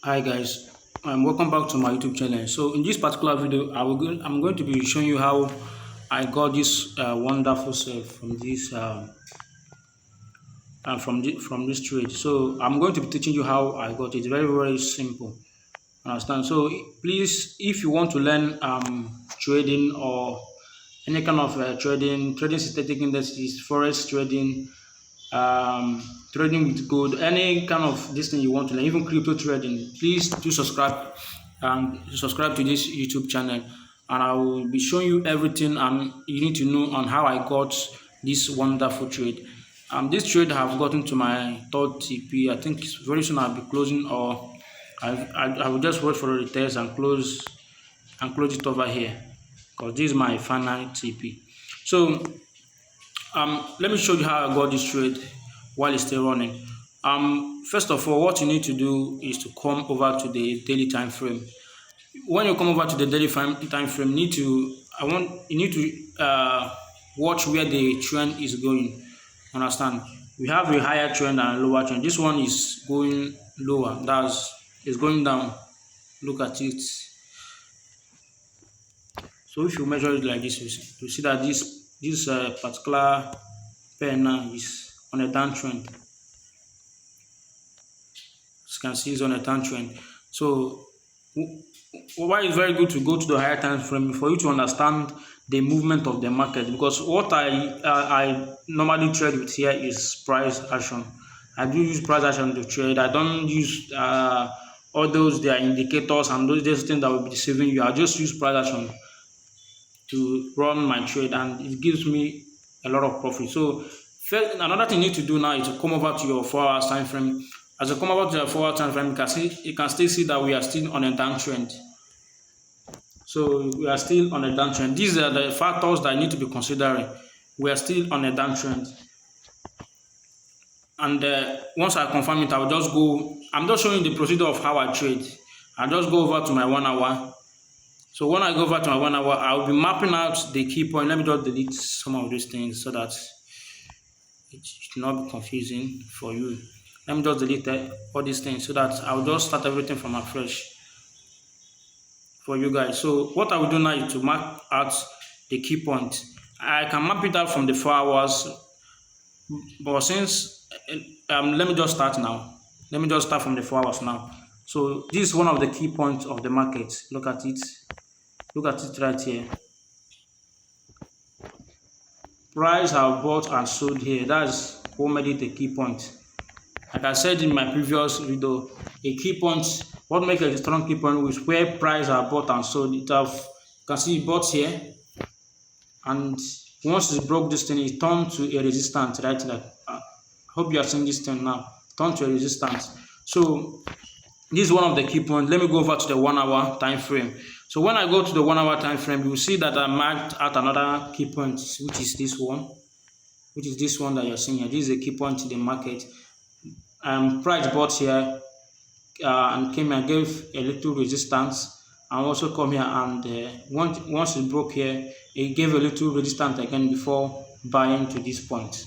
Hi guys, welcome back to my YouTube channel. So in this particular video, I'm going to be showing you how I got this wonderful sale from this trade. So I'm going to be teaching you how I got it. Very simple. Understand? So please, if you want to learn trading or any kind of trading synthetic indices, forex trading, trading with gold, any kind of this thing you want to learn, even crypto trading, please do subscribe and subscribe to this YouTube channel. And I will be showing you everything and you need to know on how I got this wonderful trade. This trade have gotten to my third TP. I think very soon I'll be closing, or I will just wait for the test and close it over here because this is my final TP. So let me show you how I got this trade while it's still running. First of all, what you need to do is to come over to the daily time frame. When you come over to the daily time frame, you need to watch where the trend is going. Understand? We have a higher trend and a lower trend. This one is going lower. That's is going down. Look at it. So if you measure it like this, you see that this particular pair now is on a downtrend. As you can see, it's on a downtrend. So why it's very good to go to the higher time frame for you to understand the movement of the market, because what I normally trade with here is price action. I do use price action to trade. I don't use all those their indicators and those things that will be deceiving you. I just use price action to run my trade, and it gives me a lot of profit. So first, another thing you need to do now is to come over to your 4 hours time frame. As you come over to your 4 hour time frame, you can still see that we are still on a downtrend. So we are still on a downtrend. These are the factors that I need to be considering. We are still on a downtrend. And once I confirm it, I'll just go. I'm just showing the procedure of how I trade. I'll just go over to my 1 hour. So when I go over to my 1 hour, I'll be mapping out the key point. Let me just delete some of these things so that it should not be confusing for you. Let me just delete all these things so that I'll just start everything from afresh for you guys. So what I will do now is to mark out the key point. I can map it out from the 4 hours, but since let me just start now. Let me just start from the 4 hours now. So this is one of the key points of the market. Look at it. Look at it right here. Price have bought and sold here. That's what made it a key point. Like I said in my previous video, a key point, what makes a strong key point is where price are bought and sold. You can see it bought here, and once it broke this thing, it turned to a resistance, right? Like, I hope you are seeing this thing now. Turn to a resistance. So this is one of the key points. Let me go over to the 1 hour time frame. So when I go to the 1 hour time frame, you will see that I marked out another key point, which is this one, that you're seeing here. This is a key point in the market. Price bought here and came and gave a little resistance, and also come here and once it broke here, it gave a little resistance again before buying to this point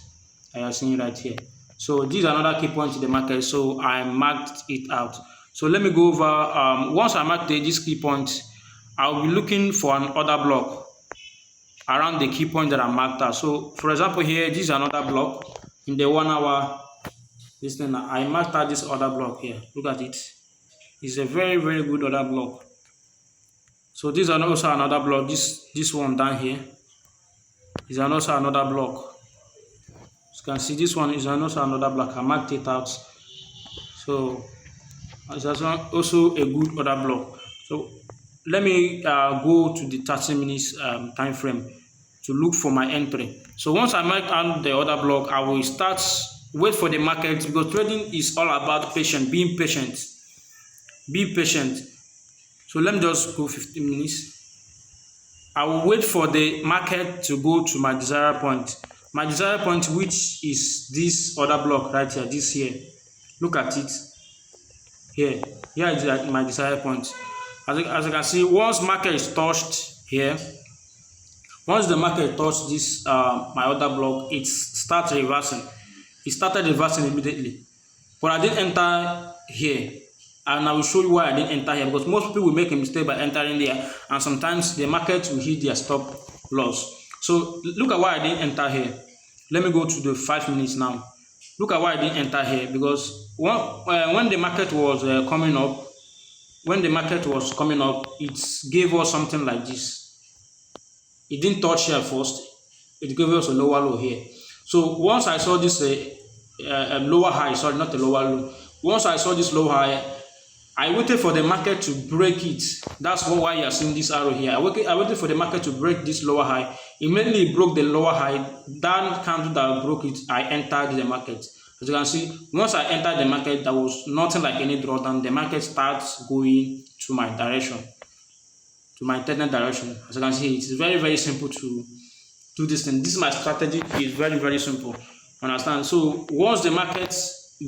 that you're seeing right here. So this is another key point in the market. So I marked it out. So let me go over. Once I mark this key point, I'll be looking for an order block around the key point that I marked out. So for example, here, this is another block in the 1 hour. This thing, I marked out this order block here. Look at it. It's a very good order block. So this is also another block. This one down here is also another block. As you can see, this one is also another block. I marked it out. So it's also a good order block. So let me go to the 30 minutes time frame to look for my entry. So once I mark out the order block, I will wait for the market, because trading is all about being patient. Be patient. So let me just go 15 minutes. I will wait for the market to go to my desired point. My desired point, which is this order block right here, this here. Look at it. Here is my desired point. As you can see, once market is touched here, once the market touched this my order block, it starts reversing. It started reversing immediately, but I didn't enter here. and I will show you why I didn't enter here, because most people will make a mistake by entering there, and sometimes the market will hit their stop loss. So look at why I didn't enter here. Let me go to the 5 minutes now. Look at why I didn't enter here, because when the market was coming up, it gave us something like this. It didn't touch here first. It gave us a lower low here. So once I saw this lower high, sorry, not a lower low. Once I saw this low high, I waited for the market to break it. That's why you are seeing this arrow here. I waited for the market to break this lower high. Immediately it broke the lower high. That candle that broke it, I entered the market. As you can see, once I entered the market, there was nothing like any drawdown. The market starts going to my direction, to my intended direction. As you can see, it's very, very simple to do this thing. This is my strategy. It's very, very simple. Understand? So once the market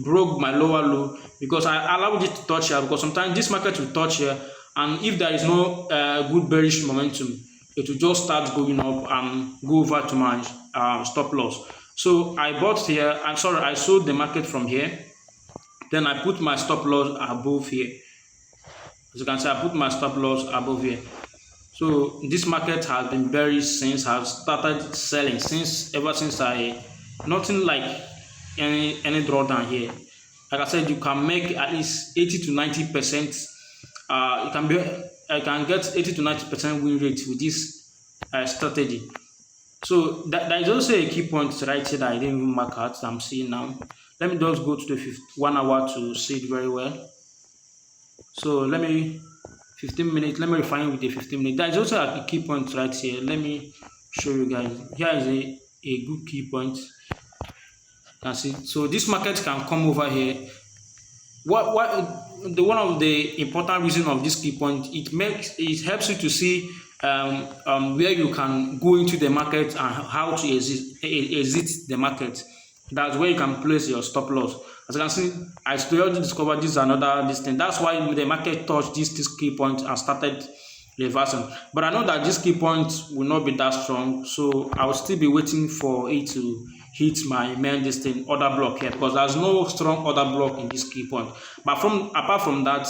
broke my lower low, because I allowed it to touch here, because sometimes this market will touch here, and if there is no good bearish momentum, it will just start going up and go over to my stop loss. So I bought here, I sold the market from here. Then I put my stop loss above here. As you can see, I put my stop loss above here. So this market has been bearish since I've started selling, ever since nothing like any drawdown here. Like I said, you can make at least 80 to 90%. I can get 80 to 90% win rate with this strategy. So there is also a key point right here that I didn't even mark out that I'm seeing now. Let me just go to the 1 hour to see it very well. So let me 15 minutes. Let me refine with the 15 minutes. There is also a key point right here. Let me show you guys. Here is a good key point. Can see. So this market can come over here. One of the important reasons of this key point, it helps you to see where you can go into the market and how to exit the market. That's where you can place your stop loss. As you can see, I slowly discovered this thing. That's why the market touched this key point and started reversing. But I know that this key point will not be that strong, so I will still be waiting for it to hit my main order block here, because there's no strong order block in this key point. But apart from that,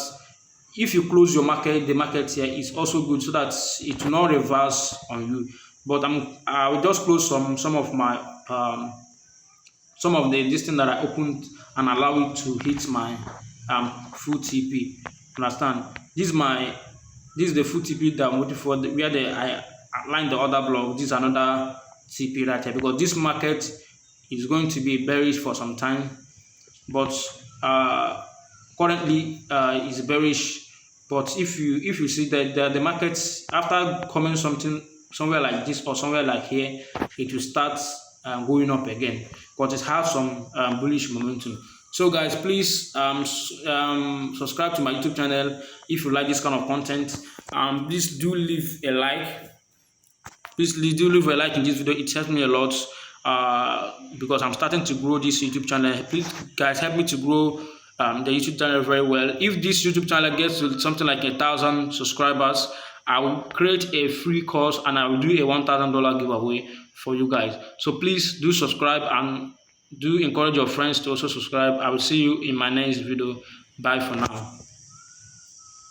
if you close your market, the market here is also good, so that it will not reverse on you. But I will just close some of my this thing that I opened and allow it to hit my full TP. Understand? This is the full TP that I'm waiting for, where I outline the order block. This is another TP right here, because this market is going to be bearish for some time, but currently is bearish. But if you see that the market, after coming somewhere like this or somewhere like here, it will start going up again, but it has some bullish momentum. So guys, please subscribe to my YouTube channel if you like this kind of content. Please do leave a like. Please do leave a like in this video. It helps me a lot, because I'm starting to grow this YouTube channel. Please guys, help me to grow the YouTube channel very well. If this YouTube channel gets to something like 1,000 subscribers, I will create a free course and I will do a $1,000 giveaway for you guys. So please do subscribe and do encourage your friends to also subscribe. I will see you in my next video. Bye for now.